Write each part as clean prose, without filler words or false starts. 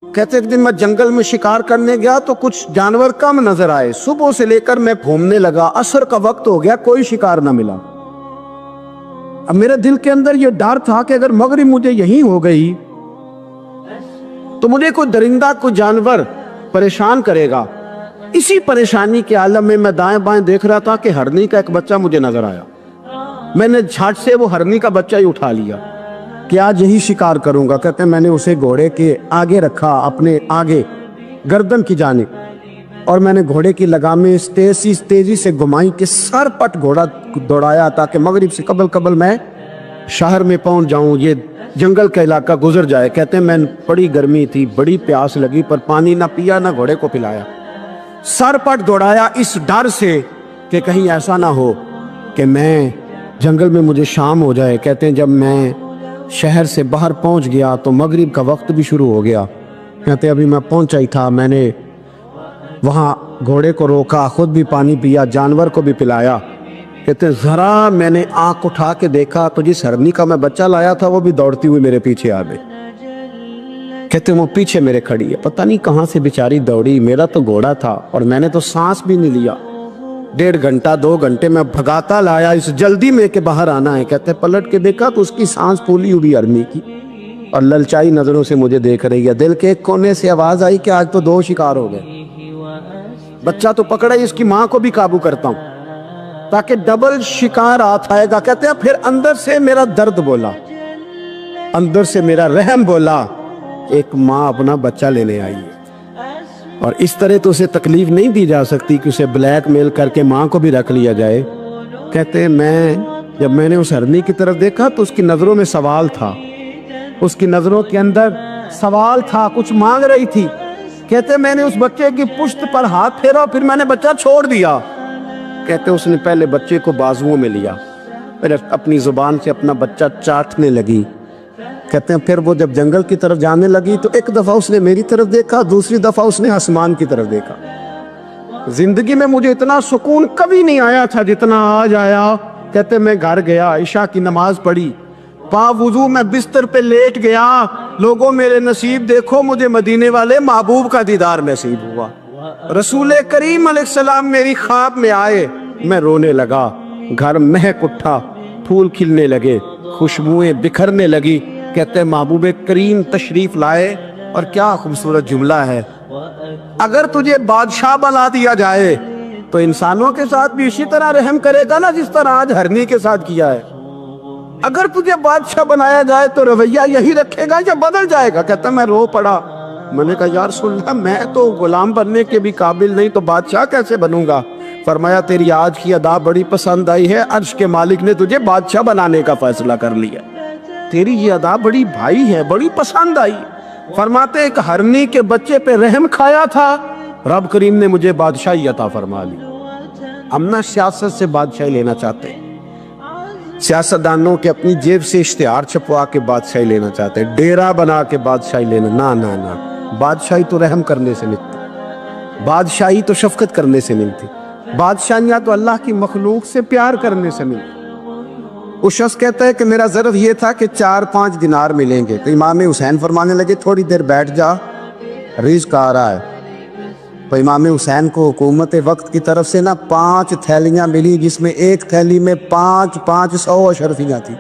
کہتے ایک دن میں جنگل میں شکار کرنے گیا تو کچھ جانور کم نظر آئے، صبح سے لے کر میں گھومنے لگا، عصر کا وقت ہو گیا، کوئی شکار نہ ملا۔ اب میرے دل کے اندر یہ ڈر تھا کہ اگر مغرب مجھے یہیں ہو گئی تو مجھے کوئی درندہ کوئی جانور پریشان کرے گا۔ اسی پریشانی کے عالم میں میں دائیں بائیں دیکھ رہا تھا کہ ہرنی کا ایک بچہ مجھے نظر آیا۔ میں نے جھٹ سے وہ ہرنی کا بچہ ہی اٹھا لیا کہ آج یہی شکار کروں گا۔ کہتے ہیں میں نے اسے گھوڑے کے آگے رکھا، اپنے آگے گردن کی جانب، اور میں نے گھوڑے کی لگامیں اس تیزی سے گھمائی کہ سر پٹ گھوڑا دوڑایا تاکہ مغرب سے قبل میں شہر میں پہنچ جاؤں، یہ جنگل کا علاقہ گزر جائے۔ کہتے ہیں میں بڑی گرمی تھی، بڑی پیاس لگی، پر پانی نہ پیا نہ گھوڑے کو پلایا، سر پٹ دوڑایا اس ڈر سے کہ کہیں ایسا نہ ہو کہ میں جنگل میں مجھے شام ہو جائے۔ کہتے ہیں جب میں شہر سے باہر پہنچ گیا تو مغرب کا وقت بھی شروع ہو گیا۔ کہتے ہیں ابھی میں پہنچا ہی تھا، میں نے وہاں گھوڑے کو روکا، خود بھی پانی پیا، جانور کو بھی پلایا۔ کہتے ہیں ذرا میں نے آنکھ اٹھا کے دیکھا تو جس ہرنی کا میں بچہ لایا تھا وہ بھی دوڑتی ہوئی میرے پیچھے آ گئی۔ کہتے ہیں وہ پیچھے میرے کھڑی ہے، پتہ نہیں کہاں سے بیچاری دوڑی، میرا تو گھوڑا تھا اور میں نے تو سانس بھی نہیں لیا۔ 1.5 گھنٹہ 2 گھنٹے میں بھگاتا لایا اس جلدی میں کہ باہر آنا ہے۔ کہتے ہیں پلٹ کے دیکھا تو اس کی سانس پھولی ہوئی ہرنی کی اور للچائی نظروں سے مجھے دیکھ رہی ہے۔ دل کے ایک کونے سے آواز آئی کہ آج تو 2 شکار ہو گئے۔ بچہ تو پکڑا ہی، اس کی ماں کو بھی قابو کرتا ہوں تاکہ ڈبل شکار ہاتھ آئے گا۔ کہتے ہیں پھر اندر سے میرا درد بولا، اندر سے میرا رحم بولا، ایک ماں اپنا بچہ لینے آئی ہے اور اس طرح تو اسے تکلیف نہیں دی جا سکتی کہ اسے بلیک میل کر کے ماں کو بھی رکھ لیا جائے۔ کہتے ہیں جب میں نے اس ہرنی کی طرف دیکھا تو اس کی نظروں میں سوال تھا، اس کی نظروں کے اندر سوال تھا، کچھ مانگ رہی تھی۔ کہتے ہیں میں نے اس بچے کی پشت پر ہاتھ پھیرا، پھر میں نے بچہ چھوڑ دیا۔ کہتے ہیں اس نے پہلے بچے کو بازوؤں میں لیا، پھر اپنی زبان سے اپنا بچہ چاٹنے لگی۔ کہتے ہیں پھر وہ جب جنگل کی طرف جانے لگی تو ایک دفعہ اس نے میری طرف دیکھا، دوسری دفعہ اس نے آسمان کی طرف دیکھا۔ زندگی میں مجھے اتنا سکون کبھی نہیں آیا تھا جتنا آج آیا۔ کہتے ہیں میں گھر گیا، عشاء کی نماز پڑھی، پا وضو میں بستر پہ لیٹ گیا۔ لوگوں میرے نصیب دیکھو، مجھے مدینے والے محبوب کا دیدار نصیب ہوا۔ رسول کریم علیہ السلام میری خواب میں آئے، میں رونے لگا، گھر مہک اٹھا، پھول کھلنے لگے، خوشبوئیں بکھرنے لگی۔ کہتے ہیں محبوب کریم تشریف لائے اور کیا خوبصورت جملہ ہے، اگر تجھے بادشاہ بنا دیا جائے تو انسانوں کے ساتھ بھی اسی طرح رحم کرے گا نا جس طرح آج ہرنی کے ساتھ کیا ہے۔ اگر تجھے بادشاہ بنایا جائے تو رویہ یہی رکھے گا یا بدل جائے گا؟ کہتا ہے میں رو پڑا، میں نے کہا یا رسول اللہ میں تو غلام بننے کے بھی قابل نہیں، تو بادشاہ کیسے بنوں گا؟ فرمایا تیری آج کی ادا بڑی پسند آئی ہے، عرش کے مالک نے تجھے بادشاہ بنانے کا فیصلہ کر لیا، تیری یہ ادا بڑی بھائی ہے، بڑی پسند آئی۔ فرماتے ایک ہرنی کے بچے پہ رحم کھایا تھا، رب کریم نے مجھے بادشاہی عطا فرما لی۔ ہم نہ سیاست سے بادشاہی لینا چاہتے، سیاستدانوں کے اپنی جیب سے اشتہار چھپوا کے بادشاہی لینا چاہتے، ڈیرا بنا کے بادشاہی لینا، نہ بادشاہی تو رحم کرنے سے ملتی، بادشاہی تو شفقت کرنے سے ملتی، بادشاہیاں تو اللہ کی مخلوق سے پیار کرنے سے ملتی۔ وہ شخص کہتا ہے کہ میرا ظرف یہ تھا کہ 4-5 دینار ملیں گے، تو امام حسین فرمانے لگے تھوڑی دیر بیٹھ جا، رزق آ رہا ہے۔ تو امام حسین کو حکومت وقت کی طرف سے 5 تھیلیاں ملی، جس میں ایک تھیلی میں 500 اشرفیاں تھیں،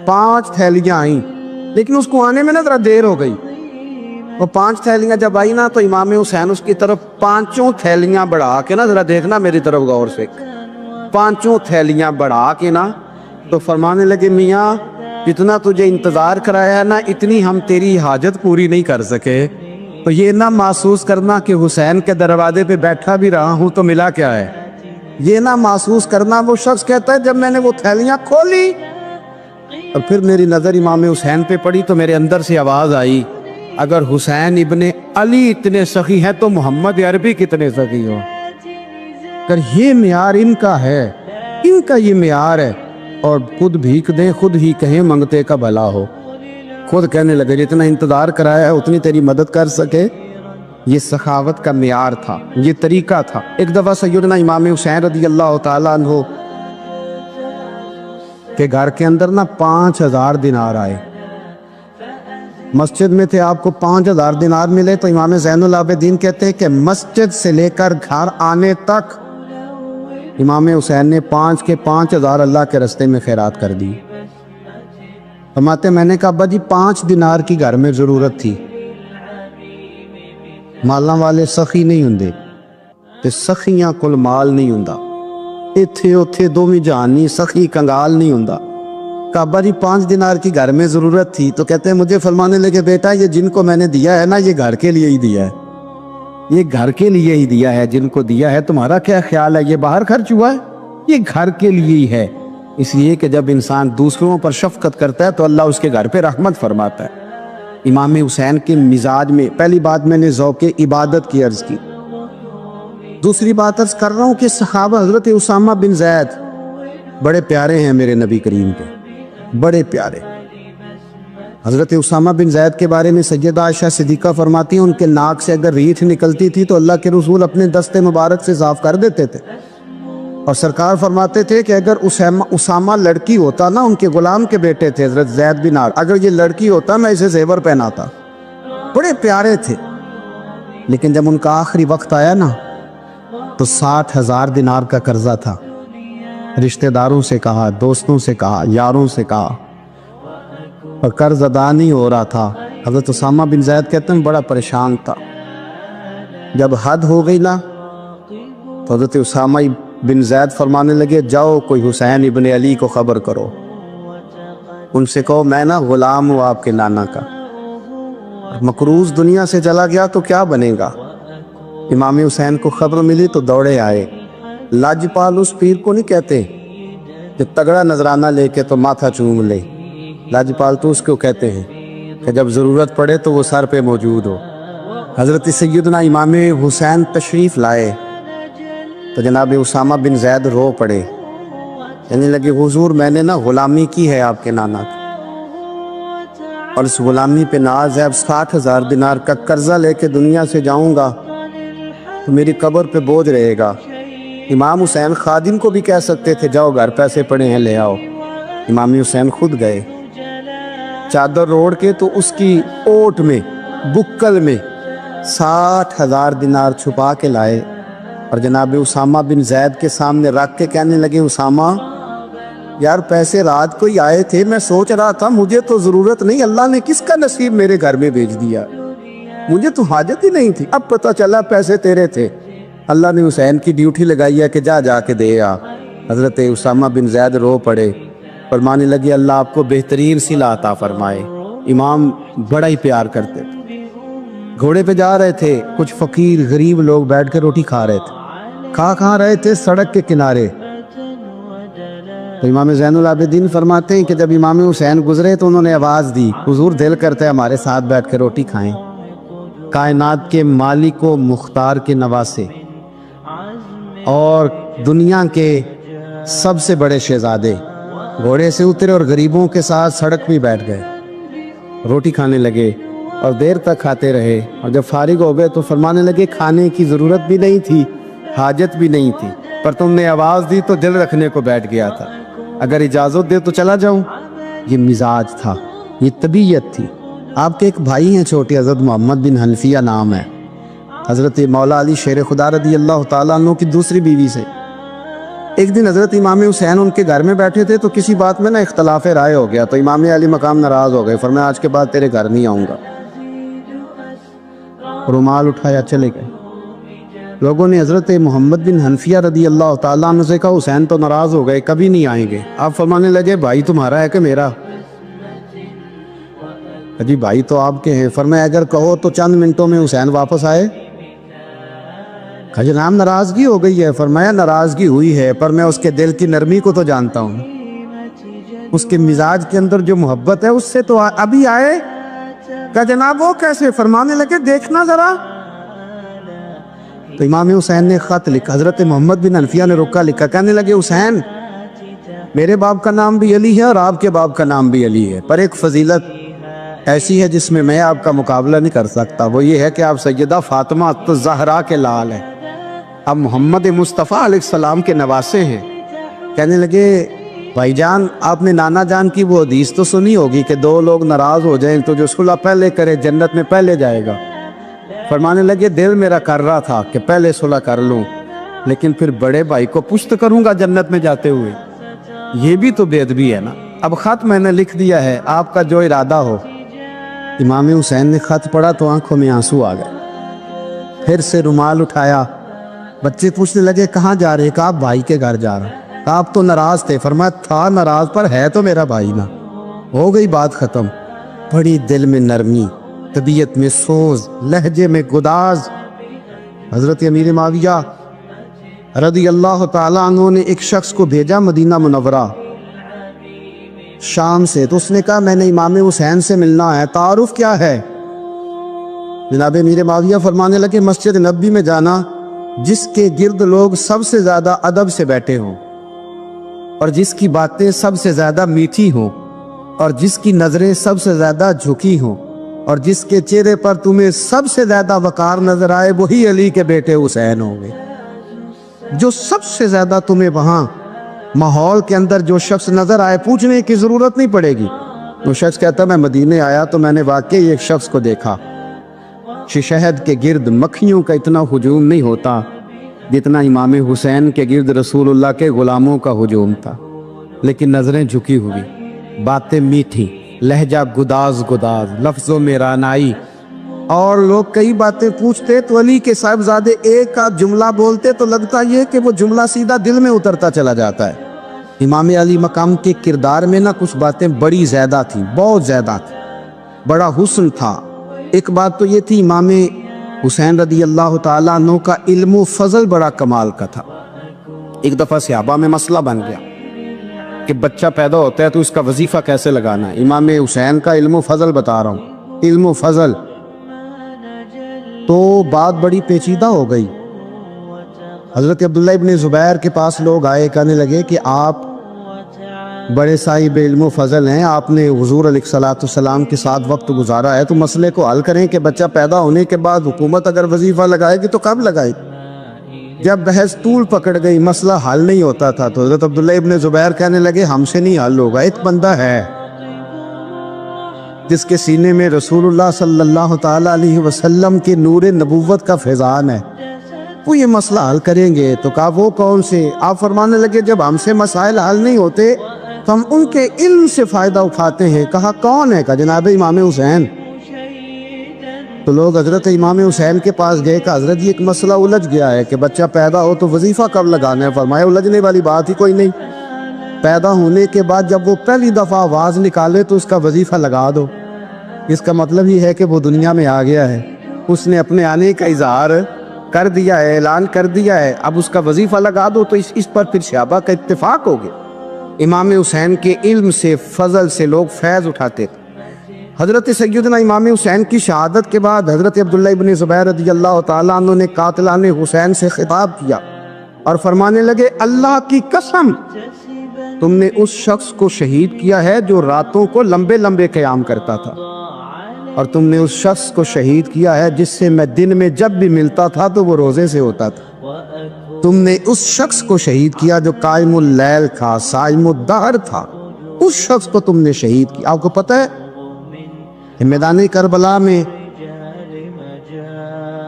5 تھیلیاں آئیں، لیکن اس کو آنے میں ذرا دیر ہو گئی۔ وہ 5 تھیلیاں جب آئی نا تو امام حسین اس کی طرف 5 تھیلیاں بڑھا کے ذرا دیکھنا میری طرف غور سے، 5 تھیلیاں بڑھا کے تو فرمانے لگے میاں جتنا تجھے انتظار کرایا ہے اتنی ہم تیری حاجت پوری نہیں کر سکے، تو یہ نہ محسوس کرنا کہ حسین کے دروازے پہ بیٹھا بھی رہا ہوں تو ملا کیا ہے، یہ نہ محسوس کرنا۔ وہ شخص کہتا ہے جب میں نے وہ تھیلیاں کھولی اور پھر میری نظر امام حسین پہ پڑی تو میرے اندر سے آواز آئی اگر حسین ابن علی اتنے سخی ہیں تو محمد عربی کتنے سخی ہو۔ اگر یہ معیار ان کا ہے، ان کا یہ معیار ہے، اور خود بھیک دیں خود ہی کہیں منگتے کا بھلا ہو، خود کہنے لگے جتنا انتظار کرایا ہے اتنی تیری مدد کر سکے۔ یہ سخاوت کا معیار تھا، یہ طریقہ تھا۔ ایک دفعہ سیدنا امام حسین رضی اللہ تعالیٰ عنہ کے گھر کے اندر 5000 دینار آئے، مسجد میں تھے، آپ کو 5000 دینار ملے تو امام زین العابدین کہتے ہیں کہ مسجد سے لے کر گھر آنے تک امام حسین نے 5 کے 5000 اللہ کے راستے میں خیرات کر دی۔ فرماتے میں نے کہا ابا جی 5 دینار کی گھر میں ضرورت تھی، مالاں والے سخی نہیں ہوندے تے سخیاں کل مال نہیں ہوندا، ایتھے اوتھے دوویں جہان نہیں، سخی کنگال نہیں ہوندا۔ کہا ابا جی 5 دینار کی گھر میں ضرورت تھی، تو کہتے ہیں مجھے فرمانے لگے بیٹا یہ جن کو میں نے دیا ہے نا یہ گھر کے لیے ہی دیا ہے، یہ گھر کے لیے ہی دیا ہے، جن کو دیا ہے تمہارا کیا خیال ہے یہ باہر خرچ ہوا ہے؟ یہ گھر کے لیے ہی ہے۔ اس لیے کہ جب انسان دوسروں پر شفقت کرتا ہے تو اللہ اس کے گھر پہ رحمت فرماتا ہے۔ امام حسین کے مزاج میں پہلی بات میں نے ذوق عبادت کی عرض کی، دوسری بات عرض کر رہا ہوں کہ صحابہ حضرت اسامہ بن زید بڑے پیارے ہیں میرے نبی کریم کے، بڑے پیارے۔ حضرت اسامہ بن زید کے بارے میں سیدہ عائشہ صدیقہ فرماتی ہیں ان کے ناک سے اگر ریٹھ نکلتی تھی تو اللہ کے رسول اپنے دست مبارک سے صاف کر دیتے تھے، اور سرکار فرماتے تھے کہ اگر اسامہ لڑکی ہوتا نا، ان کے غلام کے بیٹے تھے حضرت زید بن عار، اگر یہ لڑکی ہوتا میں اسے زیور پہناتا۔ بڑے پیارے تھے، لیکن جب ان کا آخری وقت آیا نا تو 60,000 دینار کا قرضہ تھا، رشتہ داروں سے کہا، دوستوں سے کہا، یاروں سے کہا، اور قرض ادا نہیں ہو رہا تھا۔ حضرت اسامہ بن زید کہتے ہیں بڑا پریشان تھا۔ جب حد ہو گئی نا تو حضرت اسامہ بن زید فرمانے لگے جاؤ کوئی حسین ابن علی کو خبر کرو، ان سے کہو میں نا غلام ہوں آپ کے نانا کا، مقروض دنیا سے چلا گیا تو کیا بنے گا۔ امام حسین کو خبر ملی تو دوڑے آئے۔ لاجپال اس پیر کو نہیں کہتے کہ تگڑا نذرانہ لے کے تو ماتھا چوم لے، لاجپال تو اس کو کہتے ہیں کہ جب ضرورت پڑے تو وہ سر پہ موجود ہو۔ حضرت سیدنا امام حسین تشریف لائے تو جناب اسامہ بن زید رو پڑے، کہنے لگے حضور میں نے نا غلامی کی ہے آپ کے نانا کی، اور اس غلامی پہ ناز ہے، اب 60,000 دینار کا قرضہ لے کے دنیا سے جاؤں گا تو میری قبر پہ بوجھ رہے گا۔ امام حسین خادم کو بھی کہہ سکتے تھے جاؤ گھر پیسے پڑے ہیں لے آؤ، امام حسین خود گئے، چادر روڑ کے تو اس کی اوٹ میں بکل میں 60,000 دینار چھپا کے لائے، اور جناب اسامہ بن زید کے سامنے رکھ کے کہنے لگے اسامہ یار پیسے رات کو ہی آئے تھے، میں سوچ رہا تھا مجھے تو ضرورت نہیں، اللہ نے کس کا نصیب میرے گھر میں بھیج دیا، مجھے تو حاجت ہی نہیں تھی، اب پتہ چلا پیسے تیرے تھے، اللہ نے حسین کی ڈیوٹی لگائی ہے کہ جا کے دے آ۔ حضرت اسامہ بن زید رو پڑے، فرمانے لگے اللہ آپ کو بہترین صلہ عطا فرمائے۔ امام بڑا ہی پیار کرتے تھے، گھوڑے پہ جا رہے تھے، کچھ فقیر غریب لوگ بیٹھ کے روٹی کھا رہے تھے، کھا رہے تھے سڑک کے کنارے، تو امام زین العابدین فرماتے ہیں کہ جب امام حسین گزرے تو انہوں نے آواز دی حضور دل کرتا ہے ہمارے ساتھ بیٹھ کے روٹی کھائیں۔ کائنات کے مالک و مختار کے نواسے اور دنیا کے سب سے بڑے شہزادے گھوڑے سے اترے اور غریبوں کے ساتھ سڑک پہ بیٹھ گئے، روٹی کھانے لگے اور دیر تک کھاتے رہے، اور جب فارغ ہو گئے تو فرمانے لگے کھانے کی ضرورت بھی نہیں تھی، حاجت بھی نہیں تھی، پر تم نے آواز دی تو دل رکھنے کو بیٹھ گیا تھا، اگر اجازت دے تو چلا جاؤں۔ یہ مزاج تھا، یہ طبیعت تھی۔ آپ کے ایک بھائی ہیں چھوٹے، حضرت محمد بن حنفیہ نام ہے، حضرت مولا علی شیر خدا رضی اللہ تعالیٰ عنہ کی دوسری بیوی سے۔ ایک دن حضرت امام حسین ان کے گھر میں بیٹھے تھے تو کسی بات میں نا اختلاف رائے ہو گیا، تو امام علی مقام ناراض ہو گئے، فرمایا آج کے بعد تیرے گھر نہیں آؤں گا، رومال اٹھایا چلے گئے۔ لوگوں نے حضرت محمد بن حنفیہ رضی اللہ تعالیٰ عنہ سے کہا حسین تو ناراض ہو گئے، کبھی نہیں آئیں گے۔ آپ فرمانے لگے بھائی تمہارا ہے کہ میرا؟ جی بھائی تو آپ کے ہیں۔ فرمایا اگر کہو تو چند منٹوں میں حسین واپس آئے۔ جناب ناراضگی ہو گئی ہے۔ فرمایا ناراضگی ہوئی ہے پر میں اس کے دل کی نرمی کو تو جانتا ہوں، اس کے مزاج کے اندر جو محبت ہے اس سے تو ابھی آئے۔ کہا جناب وہ کیسے؟ فرمانے لگے دیکھنا ذرا۔ تو امام حسین نے خط لکھا، حضرت محمد بن حنفیہ نے رکا لکھا، کہنے لگے حسین میرے باپ کا نام بھی علی ہے اور آپ کے باپ کا نام بھی علی ہے، پر ایک فضیلت ایسی ہے جس میں میں آپ کا مقابلہ نہیں کر سکتا، وہ یہ ہے کہ آپ سیدہ فاطمہ الزہرا کے لال ہیں، آپ محمد مصطفیٰ علیہ السلام کے نواسے ہیں۔ کہنے لگے بھائی جان آپ نے نانا جان کی وہ حدیث تو سنی ہوگی کہ دو لوگ ناراض ہو جائیں تو جو صلح پہلے کرے جنت میں پہلے جائے گا۔ فرمانے لگے دل میرا کر رہا تھا کہ پہلے صلح کر لوں، لیکن پھر بڑے بھائی کو پشت کروں گا جنت میں جاتے ہوئے، یہ بھی تو بے ادبی ہے نا۔ اب خط میں نے لکھ دیا ہے، آپ کا جو ارادہ ہو۔ امام حسین نے خط پڑھا تو آنکھوں میں آنسو آ گئے، پھر سے رومال اٹھایا۔ بچے پوچھنے لگے کہاں جا رہے؟ کہا بھائی کے گھر جا رہا۔ کہا آپ تو ناراض تھے؟ فرمایا تھا ناراض، پر ہے تو میرا بھائی نا۔ ہو گئی بات ختم۔ بڑی دل میں نرمی، طبیعت میں سوز، لہجے میں گداز۔ حضرت امیر معاویہ رضی اللہ تعالیٰ عنہ نے ایک شخص کو بھیجا مدینہ منورہ شام سے، تو اس نے کہا میں نے امام حسین سے ملنا ہے، تعارف کیا ہے؟ جناب امیر معاویہ فرمانے لگے مسجد نبوی میں جانا جس کے گرد لوگ سب سے زیادہ ادب سے بیٹھے ہوں، اور جس کی باتیں سب سے زیادہ میٹھی ہوں، اور جس کی نظریں سب سے زیادہ جھکی ہوں، اور جس کے چہرے پر تمہیں سب سے زیادہ وقار نظر آئے، وہی علی کے بیٹے حسین ہوں گے۔ جو سب سے زیادہ تمہیں وہاں ماحول کے اندر جو شخص نظر آئے، پوچھنے کی ضرورت نہیں پڑے گی۔ وہ شخص کہتا میں مدینے آیا تو میں نے واقعی ایک شخص کو دیکھا، شہد کے گرد مکھیوں کا اتنا ہجوم نہیں ہوتا جتنا امام حسین کے گرد رسول اللہ کے غلاموں کا ہجوم تھا، لیکن نظریں جھکی ہوئی، باتیں میٹھی، لہجہ گداز گداز، لفظوں میں رانائی، اور لوگ کئی باتیں پوچھتے تو علی کے صاحبزادے ایک کا جملہ بولتے تو لگتا یہ کہ وہ جملہ سیدھا دل میں اترتا چلا جاتا ہے۔ امام علی مقام کے کردار میں نہ کچھ باتیں بڑی زیادہ تھیں، بہت زیادہ تھیں، بڑا حسن تھا۔ ایک بات تو یہ تھی امام حسین رضی اللہ تعالیٰ عنہ کا علم و فضل بڑا کمال کا تھا۔ ایک دفعہ صحابہ میں مسئلہ بن گیا کہ بچہ پیدا ہوتا ہے تو اس کا وظیفہ کیسے لگانا ہے۔ امام حسین کا علم و فضل بتا رہا ہوں، علم و فضل، تو بات بڑی پیچیدہ ہو گئی۔ حضرت عبداللہ ابن زبیر کے پاس لوگ آئے، کہنے لگے کہ آپ بڑے صاحب علم و فضل ہیں، آپ نے حضور علیہ الصلوۃ والسلام کے ساتھ وقت گزارا ہے، تو مسئلے کو حل کریں کہ بچہ پیدا ہونے کے بعد حکومت اگر وظیفہ لگائے گی تو کب لگائے گی؟ جب بحث طول پکڑ گئی، مسئلہ حل نہیں ہوتا تھا، تو حضرت عبداللہ ابن زبیر کہنے لگے ہم سے نہیں حل ہوگا، ایک بندہ ہے جس کے سینے میں رسول اللہ صلی اللہ تعالیٰ علیہ وسلم کے نور نبوت کا فیضان ہے، وہ یہ مسئلہ حل کریں گے۔ تو کہا وہ کون سے؟ آپ فرمانے لگے جب ہم سے مسائل حل نہیں ہوتے تو ہم ان کے علم سے فائدہ اٹھاتے ہیں۔ کہا کون ہے؟ کہا جناب امام حسین۔ تو لوگ حضرت امام حسین کے پاس گئے کہ حضرت یہ ایک مسئلہ الجھ گیا ہے کہ بچہ پیدا ہو تو وظیفہ کب لگانا ہے؟ فرمایا الجھنے والی بات ہی کوئی نہیں، پیدا ہونے کے بعد جب وہ پہلی دفعہ آواز نکالے تو اس کا وظیفہ لگا دو۔ اس کا مطلب یہ ہے کہ وہ دنیا میں آ گیا ہے، اس نے اپنے آنے کا اظہار کر دیا ہے، اعلان کر دیا ہے، اب اس کا وظیفہ لگا دو۔ تو اس پر پھر صحابہ کا اتفاق ہو گیا۔ امام حسین کے علم سے، فضل سے لوگ فیض اٹھاتے تھے۔ حضرت سیدنا امام حسین کی شہادت کے بعد حضرت عبداللہ ابن زبیر رضی اللہ تعالیٰ عنہ نے قاتلان حسین سے خطاب کیا اور فرمانے لگے اللہ کی قسم تم نے اس شخص کو شہید کیا ہے جو راتوں کو لمبے لمبے قیام کرتا تھا، اور تم نے اس شخص کو شہید کیا ہے جس سے میں دن میں جب بھی ملتا تھا تو وہ روزے سے ہوتا تھا۔ تم نے اس شخص کو شہید کیا جو قائم اللیل تھا، صائم الدہر تھا، اس شخص کو تم نے شہید کیا۔ آپ کو پتہ ہے میدان کربلا میں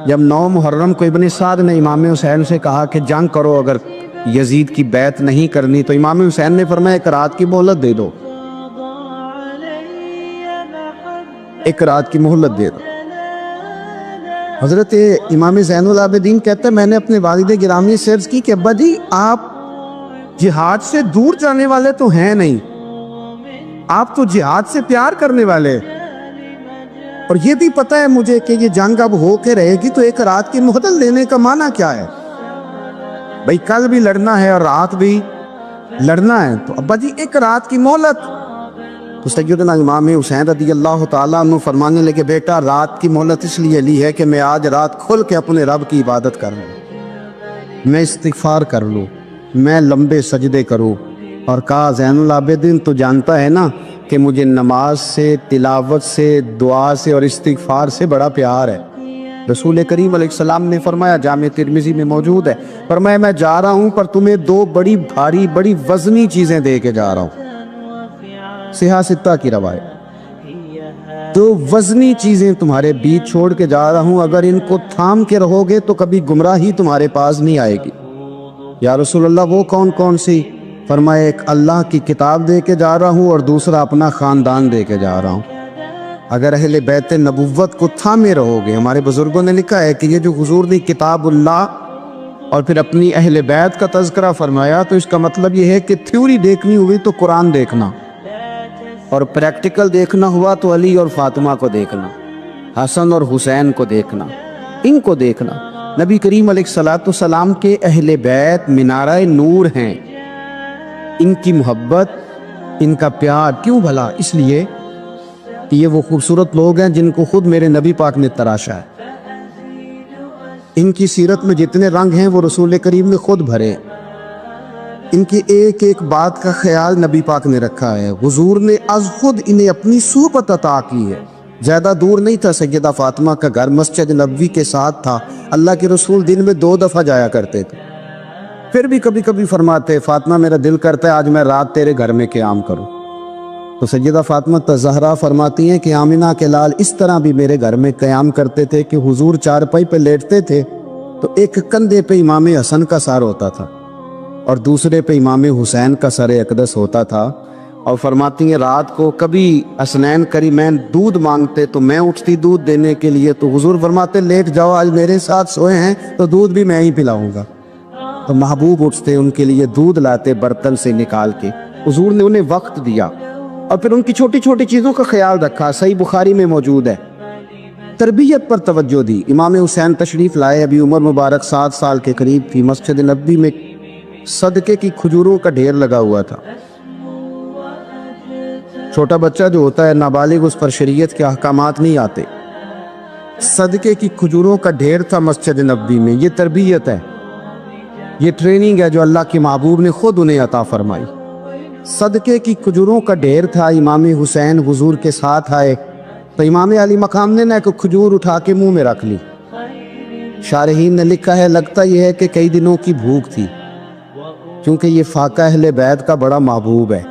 جب 9 محرم کو ابن سعد نے امام حسین سے کہا کہ جنگ کرو اگر یزید کی بیعت نہیں کرنی، تو امام حسین نے فرمایا ایک رات کی مہلت دے دو، ایک رات کی مہلت دے دو۔ حضرت امام زین العابدین کہتے ہیں میں نے اپنے والد گرامی سے عرض کی کہ ابا جی آپ جہاد سے دور جانے والے تو ہیں نہیں، آپ تو جہاد سے پیار کرنے والے، اور یہ بھی پتہ ہے مجھے کہ یہ جنگ اب ہو کے رہے گی، تو ایک رات کی مہلت لینے کا معنی کیا ہے؟ بھئی کل بھی لڑنا ہے اور رات بھی لڑنا ہے، تو ابا جی ایک رات کی مہلت۔ تو سیدنا امام حسین رضی اللہ تعالیٰ عنہ فرمانے لگے بیٹا رات کی مہلت اس لیے لی ہے کہ میں آج رات کھل کے اپنے رب کی عبادت کر لوں، میں استغفار کر لوں، میں لمبے سجدے کروں۔ اور کہا زین العابدین تو جانتا ہے نا کہ مجھے نماز سے، تلاوت سے، دعا سے اور استغفار سے بڑا پیار ہے، رسول کریم علیہ السلام نے فرمایا، جامع ترمذی میں موجود ہے، فرمایا میں جا رہا ہوں پر تمہیں دو بڑی بھاری بڑی وزنی چیزیں دے کے جا رہا ہوں، صحیح ستہ کی روایت، دو وزنی چیزیں تمہارے بیچ چھوڑ کے جا رہا ہوں، اگر ان کو تھام کے رہو گے تو کبھی گمراہی تمہارے پاس نہیں آئے گی۔ یا رسول اللہ وہ کون کون سی؟ فرمایا ایک اللہ کی کتاب دے کے جا رہا ہوں اور دوسرا اپنا خاندان دے کے جا رہا ہوں۔ اگر اہل بیت نبوت کو تھامے رہو گے، ہمارے بزرگوں نے لکھا ہے کہ یہ جو حضور نے کتاب اللہ اور پھر اپنی اہل بیت کا تذکرہ فرمایا تو اس کا مطلب یہ ہے کہ تھیوری دیکھنی ہوئی تو قرآن دیکھنا، اور پریکٹیکل دیکھنا ہوا تو علی اور فاطمہ کو دیکھنا، حسن اور حسین کو دیکھنا، ان کو دیکھنا۔ نبی کریم علیہ السلام کے اہل بیت منارہ نور ہیں، ان کی محبت، ان کا پیار کیوں بھلا؟ اس لیے کہ یہ وہ خوبصورت لوگ ہیں جن کو خود میرے نبی پاک نے تراشا ہے، ان کی سیرت میں جتنے رنگ ہیں وہ رسول کریم نے خود بھرے، ان کی ایک ایک بات کا خیال نبی پاک نے رکھا ہے، حضور نے از خود انہیں اپنی صحبت عطا کی ہے۔ زیادہ دور نہیں تھا سیدہ فاطمہ کا گھر، مسجد نبوی کے ساتھ تھا، اللہ کے رسول دن میں 2 دفعہ جایا کرتے تھے، پھر بھی کبھی کبھی فرماتے فاطمہ میرا دل کرتا ہے آج میں رات تیرے گھر میں قیام کروں، تو سیدہ فاطمہ زہرا فرماتی ہیں کہ آمنہ کے لال اس طرح بھی میرے گھر میں قیام کرتے تھے کہ حضور چارپائی پہ لیٹتے تھے تو ایک کندھے پہ امام حسن کا سر ہوتا تھا اور دوسرے پہ امام حسین کا سر اقدس ہوتا تھا، اور فرماتی ہیں رات کو کبھی حسنین کریمین دودھ مانگتے تو میں اٹھتی دودھ دینے کے لیے، تو حضور فرماتے لیٹ جاؤ آج میرے ساتھ سوئے ہیں تو دودھ بھی میں ہی پلاؤں گا، تو محبوب اٹھتے ان کے لیے دودھ لاتے برتن سے نکال کے، حضور نے انہیں وقت دیا اور پھر ان کی چھوٹی چھوٹی چیزوں کا خیال رکھا۔ صحیح بخاری میں موجود ہے، تربیت پر توجہ دی۔ امام حسین تشریف لائے، ابھی عمر مبارک 7 سال کے قریب تھی، مسجد نبوی میں صدقے کی کھجوروں کا ڈھیر لگا ہوا تھا۔ چھوٹا بچہ جو ہوتا ہے نابالغ، اس پر شریعت کے احکامات نہیں آتے، صدقے کی کھجوروں کا ڈھیر تھا مسجد نبوی میں۔ یہ تربیت ہے، یہ ٹریننگ ہے جو اللہ کے محبوب نے خود انہیں عطا فرمائی۔ صدقے کی کھجوروں کا ڈھیر تھا، امام حسین حضور کے ساتھ آئے تو امام علی مقام نے ایک کھجور اٹھا کے منہ میں رکھ لی۔ شارحین نے لکھا ہے لگتا یہ ہے کہ کئی دنوں کی بھوک تھی، کیونکہ یہ فاقہ اہل بیت کا بڑا محبوب ہے،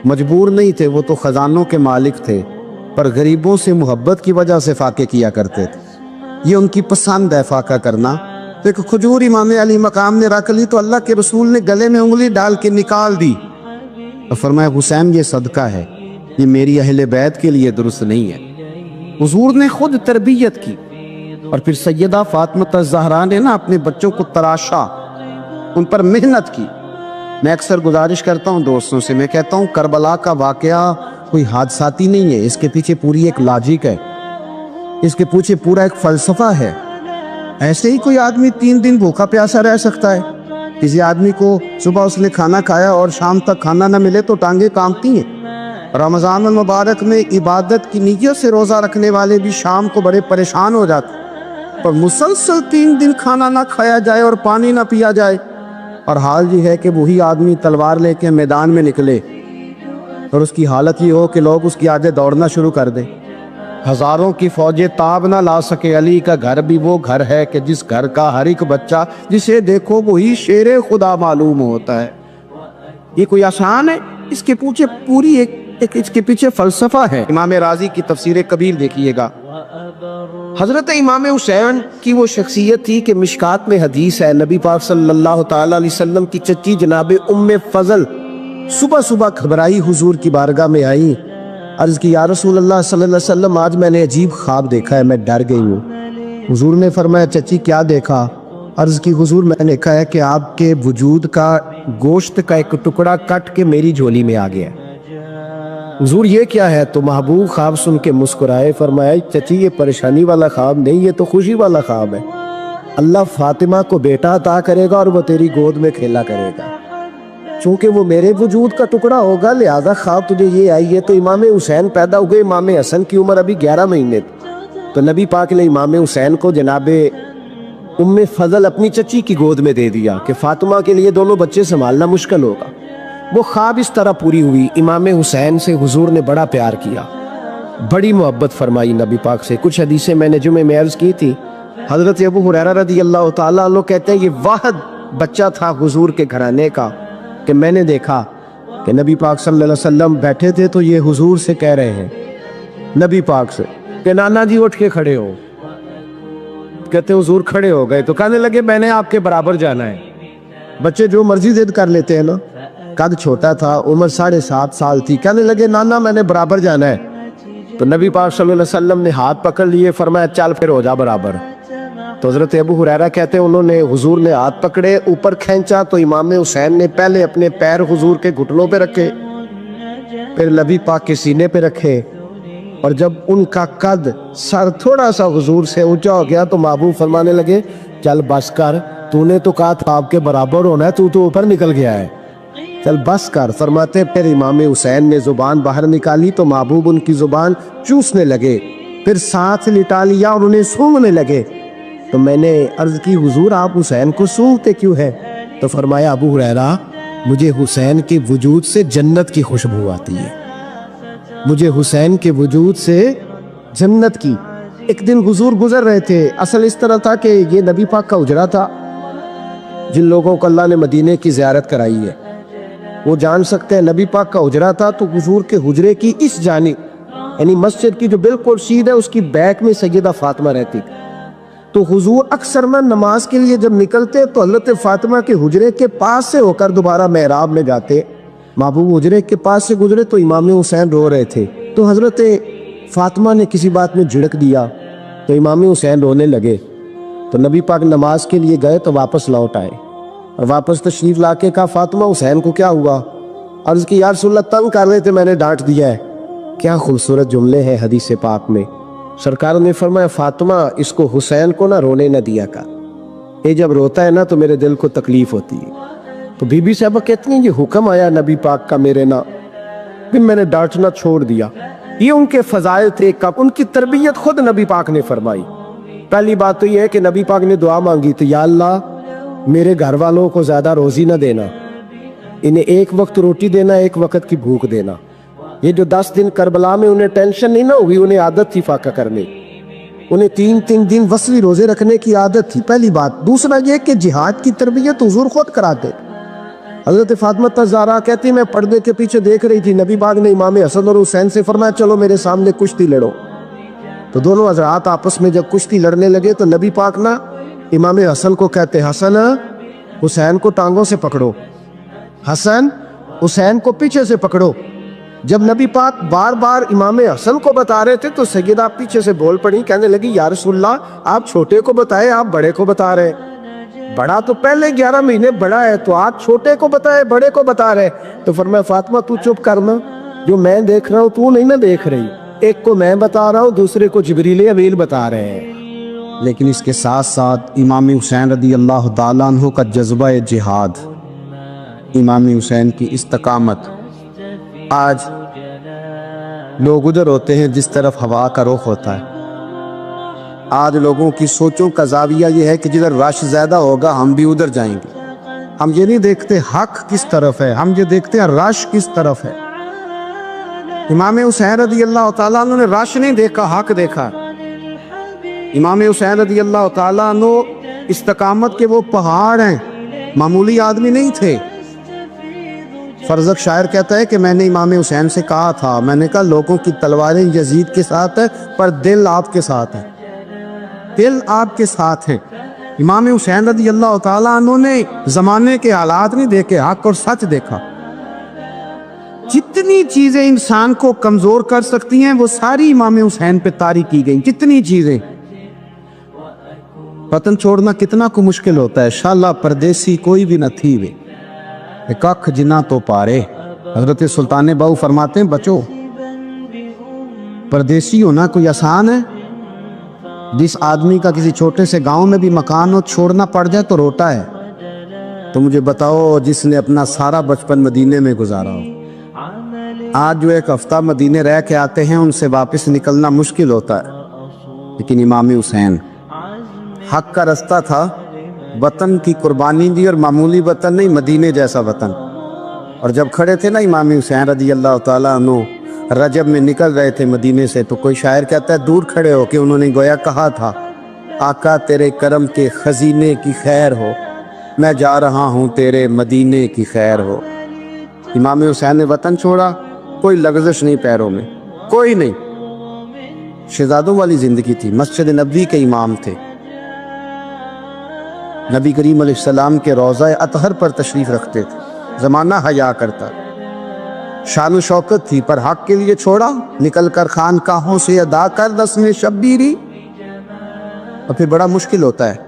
مجبور نہیں تھے، وہ تو خزانوں کے مالک تھے، پر غریبوں سے محبت کی وجہ سے فاقے کیا کرتے تھے، یہ ان کی پسند ہے فاقہ کرنا۔ تو ایک کھجور امام علی مقام نے رکھ لی تو اللہ کے رسول نے گلے میں انگلی ڈال کے نکال دی اور فرمایا حسین یہ صدقہ ہے، یہ میری اہل بیت کے لیے درست نہیں ہے۔ حضور نے خود تربیت کی، اور پھر سیدہ فاطمہ الزہرا نے اپنے بچوں کو تراشا، ان پر محنت کی۔ میں اکثر گزارش کرتا ہوں دوستوں سے، میں کہتا ہوں کربلا کا واقعہ کوئی حادثاتی نہیں ہے، اس کے پیچھے پوری ایک لاجک ہے، اس کے پیچھے پورا ایک فلسفہ ہے۔ ایسے ہی کوئی آدمی 3 دن بھوکا پیاسا رہ سکتا ہے؟ کسی آدمی کو صبح اس نے کھانا کھایا اور شام تک کھانا نہ ملے تو ٹانگیں کانپتی ہیں۔ رمضان المبارک میں عبادت کی نیت سے روزہ رکھنے والے بھی شام کو بڑے پریشان ہو جاتے ہیں، پر مسلسل 3 دن کھانا نہ کھایا جائے اور پانی نہ پیا جائے، اور حال یہ ہے کہ وہی آدمی تلوار لے کے میدان میں نکلے اور اس کی حالت یہ ہو کہ لوگ اس کی آگے دوڑنا شروع کر دیں، ہزاروں کی فوجیں تاب نہ لا سکے۔ علی کا گھر بھی وہ گھر ہے کہ جس گھر کا ہر ایک بچہ جسے دیکھو وہی شیر خدا معلوم ہوتا ہے۔ یہ کوئی آسان ہے؟ اس کے پیچھے پوری ایک اس کے پیچھے فلسفہ ہے۔ امام راضی کی تفسیر کبیر دیکھیے گا، حضرت امام حسین کی وہ شخصیت تھی کہ مشکات میں حدیث ہے، نبی پاک صلی اللہ تعالی علیہ وسلم کی چچی جناب ام فضل صبح صبح گھبرائی حضور کی بارگاہ میں آئی، عرض کی یا رسول اللہ صلی اللہ علیہ وسلم آج میں نے عجیب خواب دیکھا ہے، میں ڈر گئی ہوں۔ حضور نے فرمایا چچی کیا دیکھا؟ عرض کی حضور میں نے کہا ہے کہ آپ کے وجود کا گوشت کا ایک ٹکڑا کٹ کے میری جھولی میں آ گیا۔ حضور یہ کیا ہے؟ تو محبوب خواب سن کے مسکرائے، فرمایا چچی یہ پریشانی والا خواب نہیں، یہ تو خوشی والا خواب ہے، اللہ فاطمہ کو بیٹا عطا کرے گا اور وہ تیری گود میں کھیلا کرے گا، چونکہ وہ میرے وجود کا ٹکڑا ہوگا لہذا خواب تجھے یہ آئی ہے۔ تو امام حسین پیدا ہوئے، امام حسن کی عمر ابھی 11 مہینے تھی، تو نبی پاک نے امام حسین کو جناب ام فضل اپنی چچی کی گود میں دے دیا کہ فاطمہ کے لیے دونوں بچے سنبھالنا مشکل ہوگا۔ وہ خواب اس طرح پوری ہوئی۔ امام حسین سے حضور نے بڑا پیار کیا، بڑی محبت فرمائی نبی پاک سے۔ کچھ حدیثیں میں نے جمعے میں عرض کی تھی، حضرت ابو ہریرہ رضی اللہ تعالیٰ عنہ کہتے ہیں یہ واحد بچہ تھا حضور کے گھرانے کا کہ میں نے دیکھا کہ نبی پاک صلی اللہ علیہ وسلم بیٹھے تھے تو یہ حضور سے کہہ رہے ہیں، نبی پاک سے کہ نانا جی اٹھ کے کھڑے ہو. کہتے حضور کھڑے ہو گئے تو کہنے لگے میں نے آپ کے برابر جانا ہے. بچے جو مرضی ضد کر لیتے ہیں نا. قد چھوٹا تھا، عمر 7.5 سال تھی. کہنے لگے نانا میں نے برابر جانا ہے. تو نبی پاک صلی اللہ علیہ وسلم نے ہاتھ پکڑ لیے، فرمایا چل پھر ہو جا برابر. تو حضرت ابو ہریرہ کہتے ہیں انہوں نے حضور نے ہاتھ پکڑے، اوپر کھینچا تو امام حسین نے پہلے اپنے پیر حضور کے گھٹنوں پہ رکھے، پھر نبی پاک کے سینے پہ رکھے، اور جب ان کا قد سر تھوڑا سا حضور سے اونچا ہو گیا تو محبوب فرمانے لگے چل بس کر، تو نے تو کہا تھا آپ کے برابر ہونا ہے، تو اوپر نکل گیا ہے، چل بس کر. فرماتے پھر امام حسین نے زبان باہر نکالی تو محبوب ان کی زبان چوسنے لگے، پھر ساتھ لٹا لیا اور انہیں سونگھنے لگے. تو میں نے عرض کی حضور آپ حسین کو سونگھتے کیوں ہے؟ تو فرمایا ابو ہریرہ مجھے حسین کے وجود سے جنت کی خوشبو آتی ہے، مجھے حسین کے وجود سے جنت کی. ایک دن حضور گزر رہے تھے، اصل اس طرح تھا کہ یہ نبی پاک کا حجرہ تھا. جن لوگوں کو اللہ نے مدینے کی زیارت کرائی ہے وہ جان سکتے ہیں نبی پاک کا حجرہ تھا. تو حضور کے حجرے کی اس جانب یعنی مسجد کی جو بالکل سیدھ ہے اس کی بیک میں سیدہ فاطمہ رہتی. تو حضور اکثر میں نماز کے لیے جب نکلتے تو حضرت فاطمہ کے حجرے کے پاس سے ہو کر دوبارہ محراب میں جاتے. محبوب حجرے کے پاس سے گزرے تو امام حسین رو رہے تھے، تو حضرت فاطمہ نے کسی بات میں جھڑک دیا تو امام حسین رونے لگے. تو نبی پاک نماز کے لیے گئے تو واپس لوٹ آئے اور واپس تشریف لا کے کہا فاطمہ حسین کو کیا ہوا؟ عرض کی یا رسول اللہ تنگ کر رہے تھے میں نے ڈانٹ دیا ہے. کیا خوبصورت جملے ہیں حدیث پاک میں. سرکار نے فرمایا فاطمہ اس کو حسین کو نہ رونے نہ دیا کر، یہ جب روتا ہے نا تو میرے دل کو تکلیف ہوتی ہے. تو بی بی صاحبہ کہتی ہیں یہ حکم آیا نبی پاک کا میرے نا، پھر میں نے ڈانٹنا چھوڑ دیا. یہ ان کے فضائل تھے، کب ان کی تربیت خود نبی پاک نے فرمائی. پہلی بات تو یہ ہے کہ نبی پاک نے دعا مانگی تو یا اللہ میرے گھر والوں کو زیادہ روزی نہ دینا، انہیں ایک وقت روٹی دینا، ایک وقت کی بھوک دینا. یہ جو 10 دن کربلا میں انہیں ٹینشن نہیں نہ ہوئی، انہیں عادت تھی فاقہ کرنے، انہیں 3 دن وصلی روزے رکھنے کی عادت تھی. پہلی بات. دوسرا یہ کہ جہاد کی تربیت حضور خود کراتے. حضرت فاطمہ زہرا کہتی میں پردے کے پیچھے دیکھ رہی تھی، نبی پاک نے امام حسن اور حسین سے فرمایا چلو میرے سامنے کشتی لڑو. تو دونوں حضرات آپس میں جب کشتی لڑنے لگے تو نبی پاک نا امام حسن کو کہتے حسن حسین کو ٹانگوں سے پکڑو، حسن حسین کو پیچھے سے پکڑو. جب نبی پاک بار بار امام حسن کو بتا رہے تھے تو سیدہ پیچھے سے بول پڑی، کہنے لگی یا رسول اللہ آپ چھوٹے کو بتائے آپ بڑے کو بتا رہے. بڑا تو پہلے 11 مہینے بڑا ہے تو آپ چھوٹے کو بتائے بڑے کو بتا رہے. تو فرمایا فاطمہ تو چپ کرنا، جو میں دیکھ رہا ہوں تو نہیں نہ دیکھ رہی، ایک کو میں بتا رہا ہوں دوسرے کو جبریل امین بتا رہے ہیں. لیکن اس کے ساتھ ساتھ امام حسین رضی اللہ تعالیٰ عنہ کا جذبہ جہاد، امام حسین کی استقامت. آج لوگ ادھر ہوتے ہیں جس طرف ہوا کا رخ ہوتا ہے. آج لوگوں کی سوچوں کا زاویہ یہ ہے کہ جدھر رش زیادہ ہوگا ہم بھی ادھر جائیں گے. ہم یہ نہیں دیکھتے حق کس طرف ہے، ہم یہ دیکھتے ہیں رش کس طرف ہے. امام حسین رضی اللہ تعالیٰ عنہ نے رش نہیں دیکھا، حق دیکھا. امام حسین رضی اللہ تعالیٰ عنہ استقامت کے وہ پہاڑ ہیں، معمولی آدمی نہیں تھے. فرزق شاعر کہتا ہے کہ میں نے امام حسین سے کہا تھا، میں نے کہا لوگوں کی تلواریں یزید کے ساتھ ہے پر دل آپ کے ساتھ ہے، دل آپ کے ساتھ ہے. امام حسین رضی اللہ تعالیٰ عنہ نے زمانے کے حالات نہیں دیکھے، حق اور سچ دیکھا. جتنی چیزیں انسان کو کمزور کر سکتی ہیں وہ ساری امام حسین پہ طاری کی گئیں. جتنی چیزیں، وطن چھوڑنا کتنا کو مشکل ہوتا ہے. شالا پردیسی کوئی بھی نہ تھی وے ککھ جنا تو پارے. حضرت سلطان باؤ فرماتے ہیں بچو پردیسی ہونا کوئی آسان ہے؟ جس آدمی کا کسی چھوٹے سے گاؤں میں بھی مکان ہو چھوڑنا پڑ جائے تو روتا ہے. تو مجھے بتاؤ جس نے اپنا سارا بچپن مدینے میں گزارا ہو، آج جو ایک ہفتہ مدینے رہ کے آتے ہیں ان سے واپس نکلنا مشکل ہوتا ہے. لیکن امام حسین حق کا رستہ تھا، وطن کی قربانی دی، اور معمولی وطن نہیں مدینے جیسا وطن. اور جب کھڑے تھے نا امام حسین رضی اللہ تعالیٰ عنہ رجب میں نکل رہے تھے مدینے سے، تو کوئی شاعر کہتا ہے دور کھڑے ہو کہ انہوں نے گویا کہا تھا آقا تیرے کرم کے خزینے کی خیر ہو، میں جا رہا ہوں تیرے مدینے کی خیر ہو۔ امام حسین نے وطن چھوڑا، کوئی لغزش نہیں پیروں میں، کوئی نہیں۔ شہزادوں والی زندگی تھی، مسجد نبوی کے امام تھے، نبی کریم علیہ السلام کے روضہ اطہر پر تشریف رکھتے تھے، زمانہ حیا کرتا، شان و شوکت تھی، پر حق کے لیے چھوڑا، نکل کر خانقاہوں سے ادا کر رسم شبیری، اور پھر بڑا مشکل ہوتا ہے۔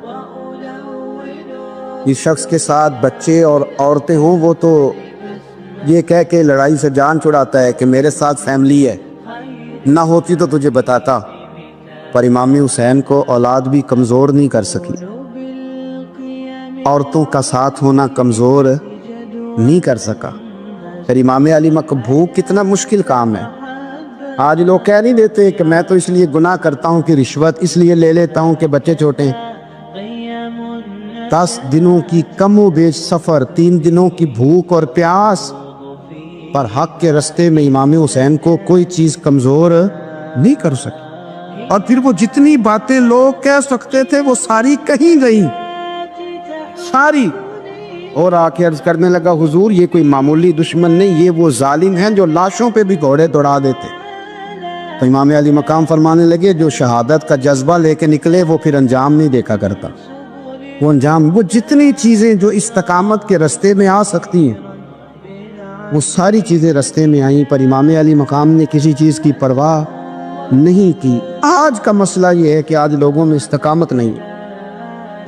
جس شخص کے ساتھ بچے اور عورتیں ہوں وہ تو یہ کہہ کے لڑائی سے جان چھڑاتا ہے کہ میرے ساتھ فیملی ہے، نہ ہوتی تو تجھے بتاتا، پر امام حسین کو اولاد بھی کمزور نہیں کر سکی، عورتوں کا ساتھ ہونا کمزور نہیں کر سکا۔ پھر امام علی مقبوق کتنا مشکل کام ہے۔ آج لوگ کہہ نہیں دیتے کہ میں تو اس لیے گناہ کرتا ہوں کہ رشوت اس لیے لے لیتا ہوں کہ بچے چھوٹے ہیں۔ 10 دنوں کی کم و بیش سفر، 3 دنوں کی بھوک اور پیاس، پر حق کے رستے میں امام حسین کو کوئی چیز کمزور نہیں کر سکی۔ اور پھر وہ جتنی باتیں لوگ کہہ سکتے تھے وہ ساری کہیں گئی، ساری۔ اور آ کے عرض کرنے لگا حضور یہ کوئی معمولی دشمن نہیں، یہ وہ ظالم ہیں جو لاشوں پہ بھی گھوڑے دوڑا دیتے۔ تو امام علی مقام فرمانے لگے جو شہادت کا جذبہ لے کے نکلے وہ پھر انجام نہیں دیکھا کرتا، وہ انجام، وہ جتنی چیزیں جو استقامت کے رستے میں آ سکتی ہیں وہ ساری چیزیں رستے میں آئیں، پر امام علی مقام نے کسی چیز کی پرواہ نہیں کی۔ آج کا مسئلہ یہ ہے کہ آج لوگوں میں استقامت نہیں ہے،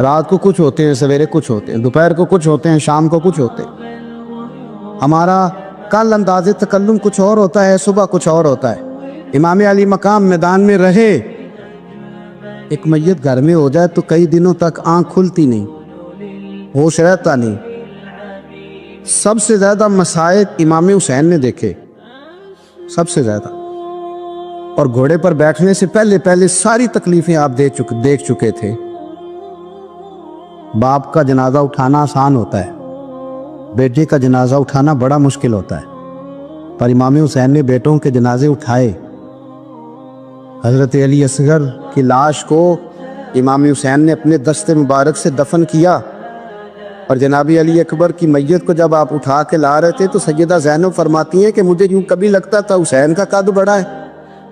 رات کو کچھ ہوتے ہیں، سویرے کچھ ہوتے ہیں، دوپہر کو کچھ ہوتے ہیں، شام کو کچھ ہوتے ہیں۔ ہمارا کل انداز تکلم کچھ اور ہوتا ہے، صبح کچھ اور ہوتا ہے۔ امام علی مقام میدان میں رہے، ایک میت گھر میں ہو جائے تو کئی دنوں تک آنکھ کھلتی نہیں، ہوش رہتا نہیں۔ سب سے زیادہ مسائب امام حسین نے دیکھے، سب سے زیادہ، اور گھوڑے پر بیٹھنے سے پہلے ساری تکلیفیں آپ دیکھ چکے تھے۔ باپ کا جنازہ اٹھانا آسان ہوتا ہے، بیٹے کا جنازہ اٹھانا بڑا مشکل ہوتا ہے، پر امام حسین نے بیٹوں کے جنازے اٹھائے۔ حضرت علی اصغر کی لاش کو امام حسین نے اپنے دست مبارک سے دفن کیا، اور جناب علی اکبر کی میت کو جب آپ اٹھا کے لا رہے تھے تو سیدہ زینب فرماتی ہیں کہ مجھے یوں کبھی لگتا تھا حسین کا قد بڑا ہے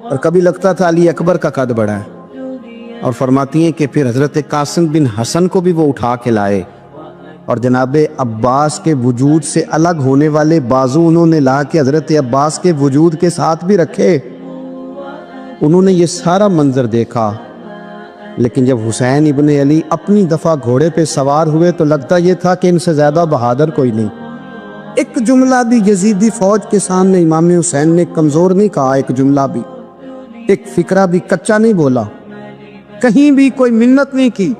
اور کبھی لگتا تھا علی اکبر کا قد بڑا ہے، اور فرماتی ہیں کہ پھر حضرت قاسم بن حسن کو بھی وہ اٹھا کے لائے، اور جناب عباس کے وجود سے الگ ہونے والے بازو انہوں نے لا کے حضرت عباس کے وجود کے ساتھ بھی رکھے۔ انہوں نے یہ سارا منظر دیکھا، لیکن جب حسین ابن علی اپنی دفعہ گھوڑے پہ سوار ہوئے تو لگتا یہ تھا کہ ان سے زیادہ بہادر کوئی نہیں۔ ایک جملہ بھی یزیدی فوج کے سامنے امام حسین نے کمزور نہیں کہا، ایک جملہ بھی، ایک فکرہ بھی کچا نہیں بولا، کہیں بھی کوئی منت نہیں کی،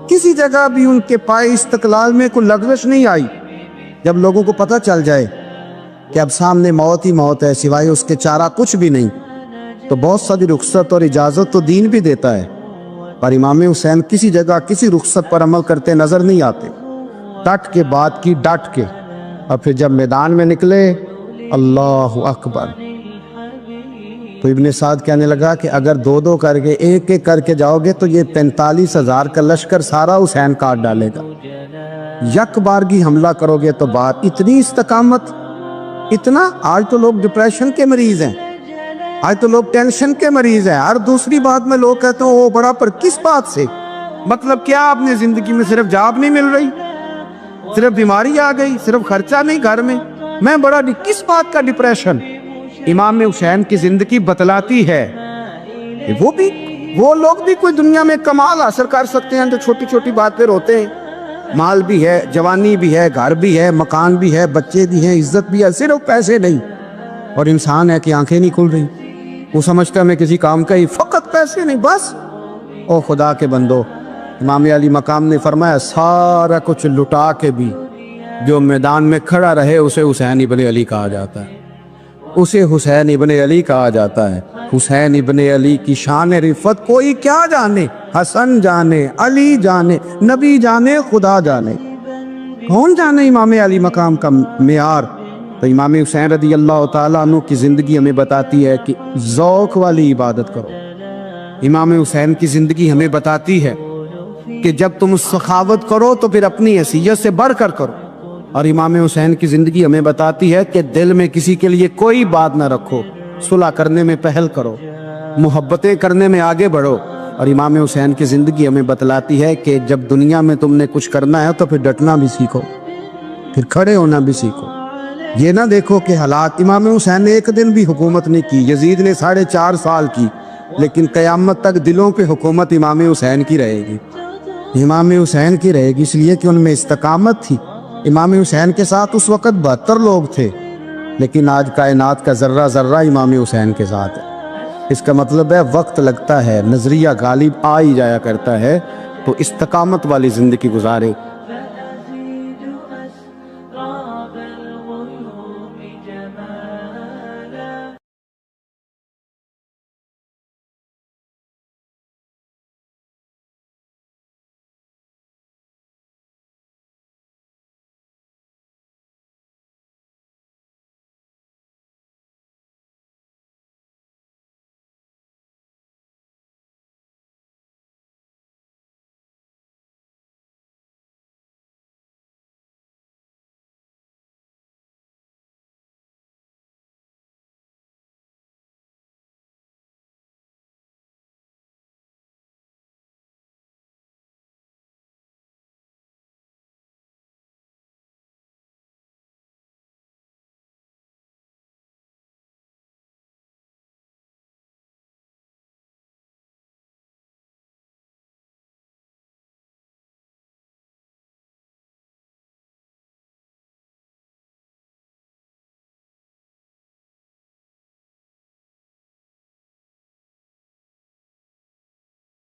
کسی جگہ بھی ان کے پائے استقلال میں کوئی لغزش نہیں آئی۔ جب لوگوں کو پتہ چل جائے کہ اب سامنے موت ہی موت ہے، سوائے اس کے چارہ کچھ بھی نہیں، تو بہت ساری رخصت اور اجازت تو دین بھی دیتا ہے، پر امام حسین کسی جگہ کسی رخصت پر عمل کرتے نظر نہیں آتے، ڈٹ کے بات کی، ڈٹ کے۔ اور پھر جب میدان میں نکلے، اللہ اکبر، تو ابن سعد کہنے لگا کہ اگر 2 کر کے ایک کر کے جاؤ گے تو یہ 45,000 کا لشکر سارا حسین کاٹ ڈالے گا، یک بارگی حملہ کرو گے تو بات۔ اتنی استقامت، اتنا۔ آج تو لوگ ڈپریشن کے مریض ہیں، آج تو لوگ ٹینشن کے مریض ہیں، ہر دوسری بات میں لوگ کہتے ہیں وہ بڑا، پر کس بات سے؟ مطلب کیا آپ نے زندگی میں صرف جاب نہیں مل رہی، صرف بیماری آ گئی، صرف خرچہ نہیں گھر میں بڑا، کس بات کا ڈپریشن؟ امام حسین کی زندگی بتلاتی ہے وہ لوگ بھی کوئی دنیا میں کمال حاصل کر سکتے ہیں جو چھوٹی چھوٹی بات پہ روتے ہیں۔ مال بھی ہے، جوانی بھی ہے، گھر بھی ہے، مکان بھی ہے، بچے بھی ہیں، عزت بھی ہے، صرف پیسے نہیں۔ اور انسان ہے کہ آنکھیں نہیں کھل رہی، وہ سمجھتا ہے میں کسی کام کا ہی، فقط پیسے نہیں بس۔ او خدا کے بندو، امام علی مقام نے فرمایا سارا کچھ لٹا کے بھی جو میدان میں کھڑا رہے اسے حسین ابن علی کہا جاتا ہے، اسے حسین ابن علی کہا جاتا ہے۔ حسین ابن علی کی شان رفت کوئی کیا جانے، حسن جانے، علی جانے، نبی جانے، خدا جانے، کون جانے امام علی مقام کا معیار۔ تو امام حسین رضی اللہ تعالیٰ عنہ کی زندگی ہمیں بتاتی ہے کہ ذوق والی عبادت کرو، امام حسین کی زندگی ہمیں بتاتی ہے کہ جب تم سخاوت کرو تو پھر اپنی حیثیت سے بڑھ کر کرو، اور امام حسین کی زندگی ہمیں بتاتی ہے کہ دل میں کسی کے لیے کوئی بات نہ رکھو، صلح کرنے میں پہل کرو، محبتیں کرنے میں آگے بڑھو۔ اور امام حسین کی زندگی ہمیں بتلاتی ہے کہ جب دنیا میں تم نے کچھ کرنا ہے تو پھر ڈٹنا بھی سیکھو، پھر کھڑے ہونا بھی سیکھو۔ یہ نہ دیکھو کہ حالات، امام حسین نے ایک دن بھی حکومت نہیں کی، یزید نے 4.5 سال کی، لیکن قیامت تک دلوں پہ حکومت امام حسین کی رہے گی، امام حسین کی رہے گی، اس لیے کہ ان میں استقامت تھی۔ امام حسین کے ساتھ اس وقت 72 لوگ تھے، لیکن آج کائنات کا ذرہ ذرہ امام حسین کے ساتھ ہے۔ اس کا مطلب ہے وقت لگتا ہے، نظریہ غالب آ ہی جایا کرتا ہے، تو استقامت والی زندگی گزارے۔